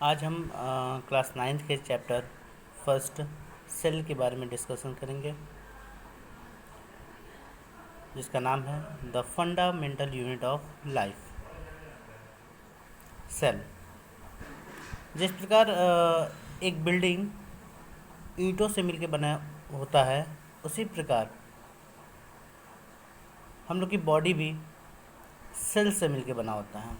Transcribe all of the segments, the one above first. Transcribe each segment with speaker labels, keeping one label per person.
Speaker 1: आज हम class 9th के चैप्टर फर्स्ट सेल के बारे में डिस्कशन करेंगे, जिसका नाम है the fundamental unit of life, cell. जिस प्रकार एक बिल्डिंग ईंटों से मिलकर बना होता है, उसी प्रकार हम लोग की बॉडी भी सेल से मिलकर बना होता है।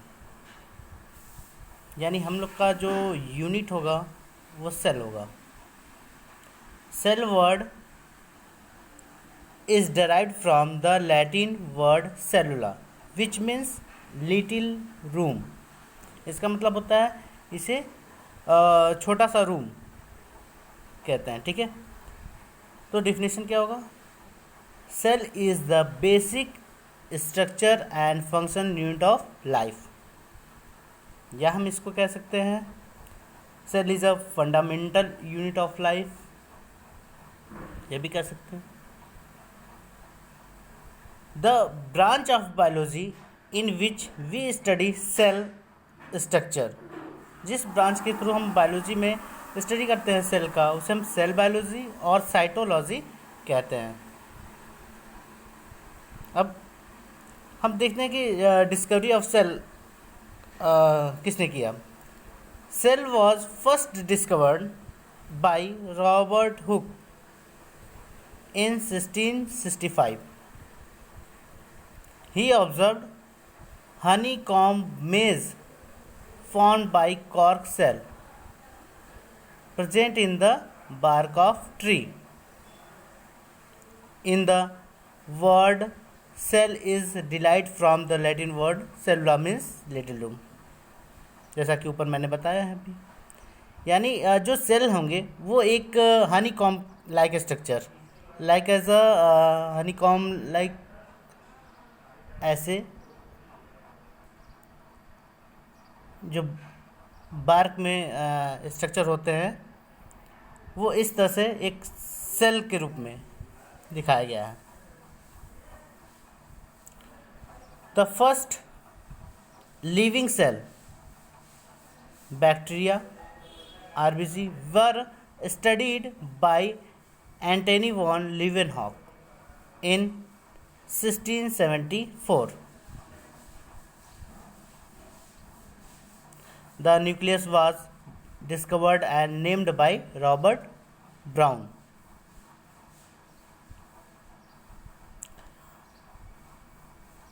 Speaker 1: यानी हम लोग का जो यूनिट होगा वो सेल होगा। Cell word is derived from the Latin word cellula which means little room। इसका मतलब होता है इसे छोटा सा रूम कहते हैं। ठीक है, तो डिफिनेशन क्या होगा? Cell is the basic structure and function unit of life, या हम इसको कह सकते हैं cell is a fundamental unit of life, ये भी कह सकते हैं। The branch of biology in which we study cell structure, जिस ब्रांच के थ्रू हम बायोलॉजी में स्टडी करते हैं सेल का, उसे हम सेल बायोलॉजी और साइटोलॉजी कहते हैं। अब हम देखते हैं कि डिस्कवरी ऑफ सेल किसने किया। Cell was first discovered by Robert Hooke in 1665। He observed honeycomb maze formed by cork cell present in the bark of tree. In the word cell is derived from the Latin word cellula means little room, जैसा कि ऊपर मैंने बताया है अभी। यानी जो cell होंगे वो एक honeycomb like structure, like as a honeycomb like, ऐसे जो बार्क में स्ट्रक्चर होते हैं वो इस तरह से एक सेल के रूप में दिखाया गया है। The first living cell bacteria RBC were studied by Antonie von Leeuwenhoek in 1674। The nucleus was discovered and named by Robert Brown.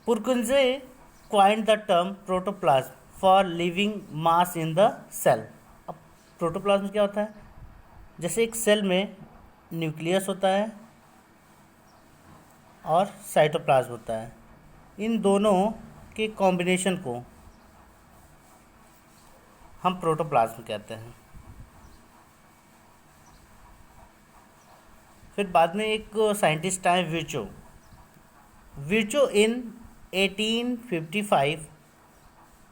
Speaker 1: Purkinje coined the term protoplasm for living mass in the cell। अब protoplasm क्या होता है? जैसे एक cell में nucleus होता है और साइटोप्लाज्म होता है, इन दोनों के कॉम्बिनेशन को हम प्रोटोप्लाज्म कहते हैं। फिर बाद में एक साइंटिस्ट आए Virchow in 1855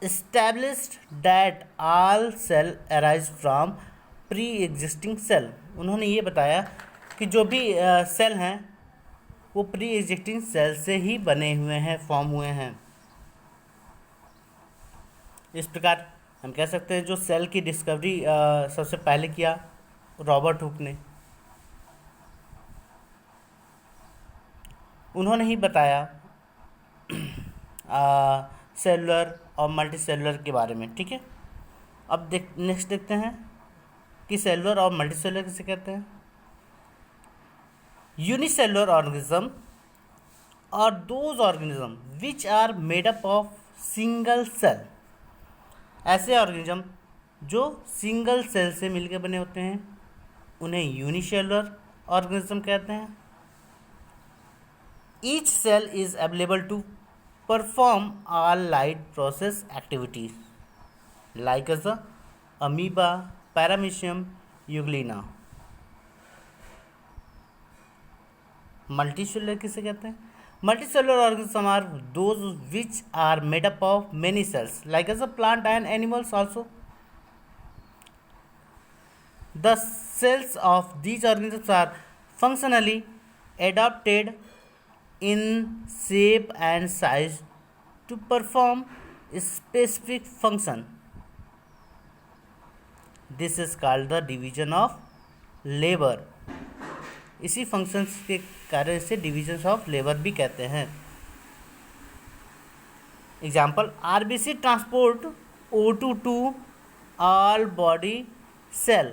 Speaker 1: established that all cell arise from pre existing cell. उन्होंने ये बताया कि जो भी सेल हैं वो प्री एग्जिस्टिंग सेल से ही बने हुए हैं, फॉर्म हुए हैं। इस प्रकार हम कह सकते हैं जो सेल की डिस्कवरी सबसे पहले किया रॉबर्ट हुक ने। उन्होंने ही बताया सेलुलर और मल्टी सेलुलर के बारे में। ठीक है, अब नेक्स्ट देखते हैं कि सेलुलर और मल्टी सेलुलर किसे कहते हैं। यूनिसेलुलर ऑर्गेनिज्म और those organism which are made up of single cell, ऐसे ऑर्गेनिज्म जो सिंगल सेल से मिलकर बने होते हैं उन्हें यूनिसेलुलर ऑर्गेनिज्म कहते हैं। Each cell is available to perform all light process activities like as amoeba, paramecium, euglena. Multicellular किसे कहते हैं? Multicellular organism are those which are made up of many cells like as a plant and animals also. The cells of these organisms are functionally adapted in shape and size to perform specific function। This is called the division of labour. इसी functions के कारण से division of labour भी कहते हैं। Example, RBC transport O2 to all body cell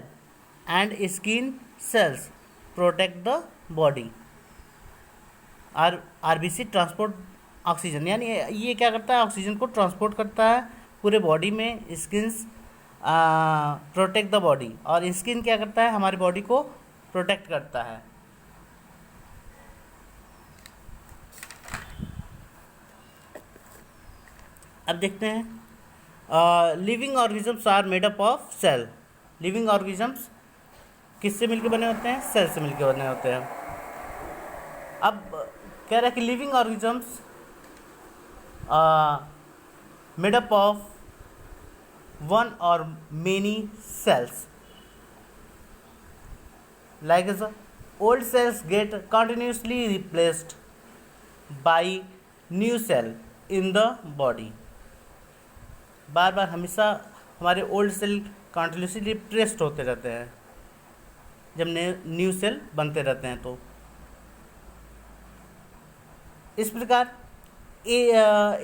Speaker 1: and skin cells, protect the body। RBC transport oxygen, यानी ये क्या करता है, ऑक्सीजन को ट्रांसपोर्ट करता है पूरे बॉडी में। स्किन्स प्रोटेक्ट द बॉडी, और स्किन क्या करता है, हमारी बॉडी को प्रोटेक्ट करता है। अब देखते हैं living organisms are made up of cell. Living organisms किससे मिलकर बने होते हैं, सेल से मिलकर बने होते हैं। अब कह रहा है कि living organisms made up of one और many cells, like as old cells get continuously replaced by new cell in the body। बार बार हमेशा हमारे ओल्ड सेल कंटिन्यूसली रिप्लेस्ड होते रहते हैं जब नए न्यू सेल बनते रहते हैं। तो इस प्रकार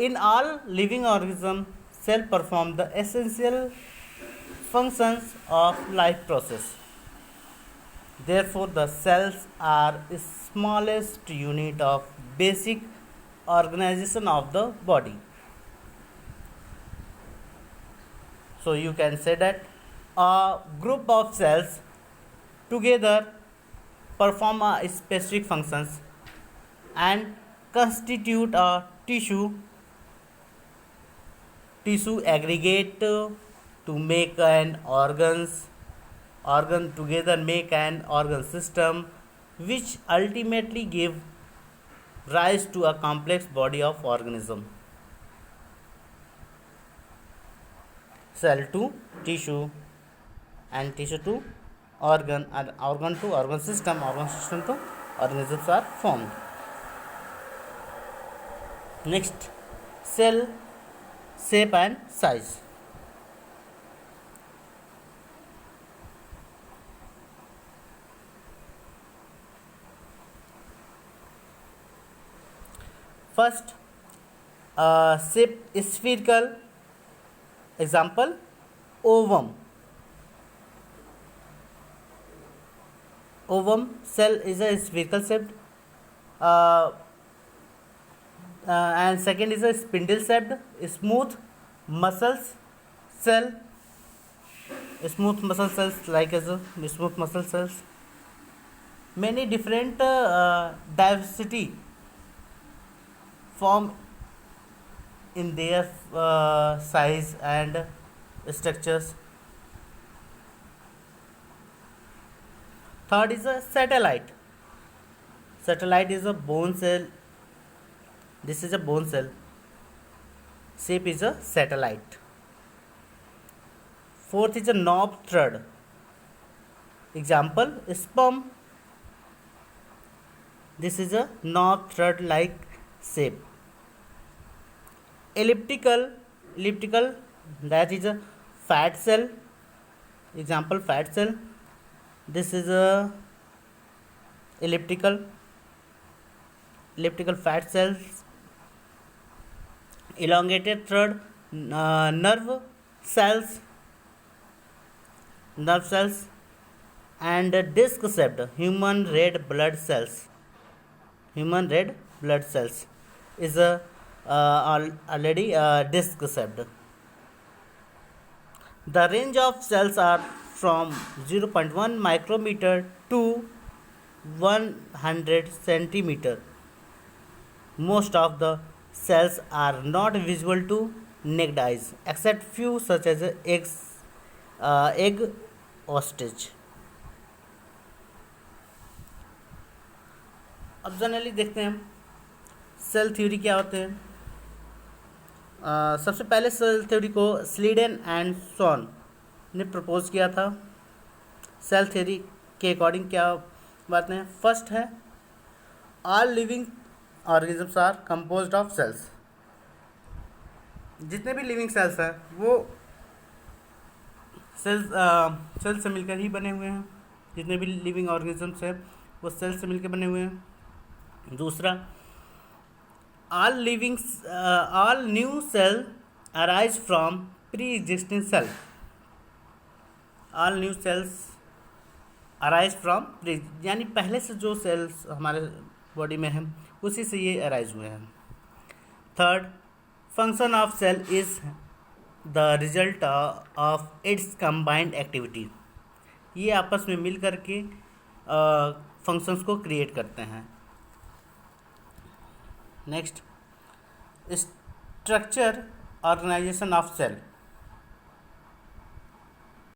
Speaker 1: in all living organism cell perform the essential functions of life process. Therefore, the cells are the smallest unit of basic organization of the body. So you can say that a group of cells together perform a specific functions and constitute a tissue aggregate to make an organ together make an organ system, which ultimately give rise to a complex body of organism। Cell to tissue and tissue to organ, and organ to organ system to organisms are formed। Next, cell shape and size। First, shape spherical, example ovum। Ovum cell is a spherical shaped, and second is a spindle shaped smooth muscles cell, smooth muscle cells, like as a smooth muscle cells, many different diversity form in their size and structures। Third is a satellite। Satellite is a bone cell, this is a bone cell, shape is a satellite। Fourth is a knob thread, example sperm, this is a knob thread like shape। Elliptical, that is a fat cell, example fat cell, this is a elliptical fat cells। Elongated thread, nerve cells, and disc shaped human red blood cells is a already disc shaped। The range of cells are from 0.1 micrometer to 100 centimeter। Most of the cells are not visible to naked eyes except few such as egg ostrich। अब generally देखते हैं हम cell theory क्या होते हैं। सबसे पहले cell theory को स्लीडन एंड सॉन ने प्रपोज किया था। सेल थ्योरी के अकॉर्डिंग क्या बातें हैं, फर्स्ट है all living organisms are composed of cells. जितने भी लिविंग सेल्स हैं वो सेल से मिलकर ही बने हुए हैं। जितने भी लिविंग ऑर्गेनिजम्स हैं वो सेल से मिलकर बने हुए हैं। दूसरा, all new cell arise from pre existing cell. All new cells arise from pre, यानी पहले से जो सेल्स हमारे बॉडी में हैं उसी से ये अराइज हुए हैं। Third, function of cell is the result of its combined activity. ये आपस में मिल करके फंक्शंस को क्रिएट करते हैं। Next, structure organisation of cell.